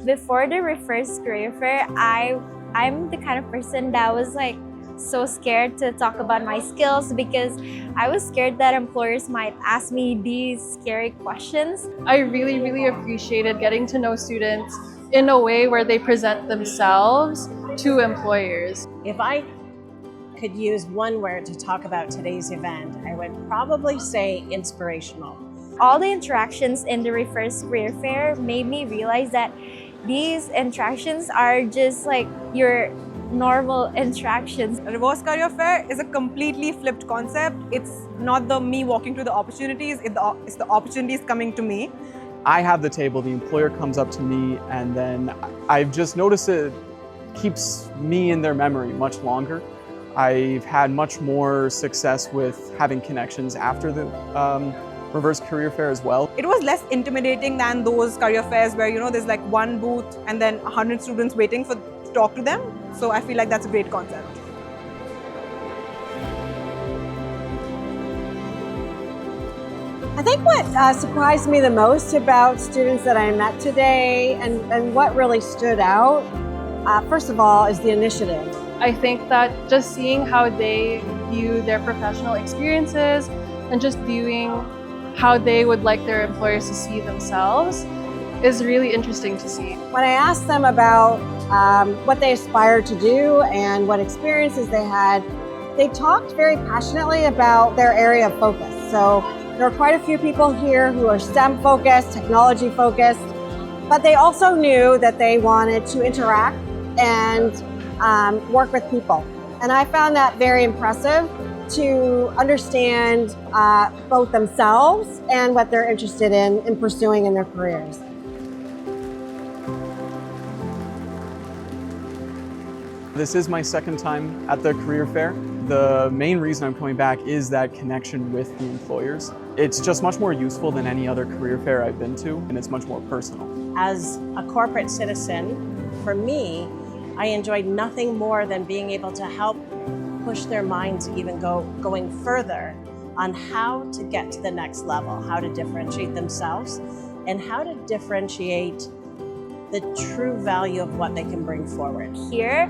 Before the first career fair, I'm the kind of person that was like so scared to talk about my skills because I was scared that employers might ask me these scary questions. I really appreciated getting to know students in a way where they present themselves to employers. If I could use one word to talk about today's event, I would probably say inspirational. All the interactions in the first career fair made me realize that these interactions are just like your normal interactions. A reverse career fair is a completely flipped concept. It's not me walking to the opportunities, it's the opportunities coming to me. I have the table, the employer comes up to me, and then I've just noticed it keeps me in their memory much longer. I've had much more success with having connections after the reverse career fair as well. It was less intimidating than those career fairs where there's like one booth and then 100 students waiting to talk to them. So I feel like that's a great concept. I think what surprised me the most about students that I met today and what really stood out, first of all, is the initiative. I think that just seeing how they view their professional experiences and just viewing how they would like their employers to see themselves is really interesting to see. When I asked them about what they aspired to do and what experiences they had, they talked very passionately about their area of focus. So there are quite a few people here who are STEM focused, technology focused, but they also knew that they wanted to interact and work with people. And I found that very impressive to understand both themselves and what they're interested in pursuing in their careers. This is my second time at the career fair. The main reason I'm coming back is that connection with the employers. It's just much more useful than any other career fair I've been to, and it's much more personal. As a corporate citizen, for me, I enjoyed nothing more than being able to help push their minds even going further on how to get to the next level, how to differentiate themselves, and how to differentiate the true value of what they can bring forward. Here,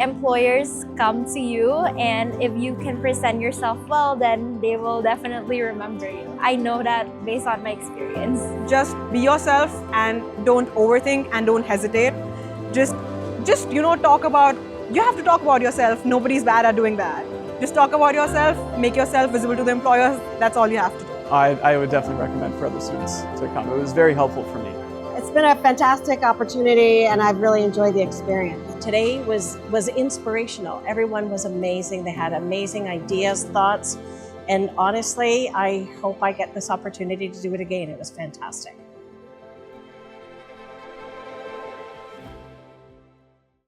employers come to you, and if you can present yourself well, then they will definitely remember you. I know that based on my experience. Just be yourself and don't overthink and don't hesitate. Just talk about, you have to talk about yourself. Nobody's bad at doing that. Just talk about yourself, make yourself visible to the employers. That's all you have to do. I would definitely recommend for other students to come. It was very helpful for me. It's been a fantastic opportunity and I've really enjoyed the experience. Today was inspirational. Everyone was amazing. They had amazing ideas, thoughts, and honestly, I hope I get this opportunity to do it again. It was fantastic.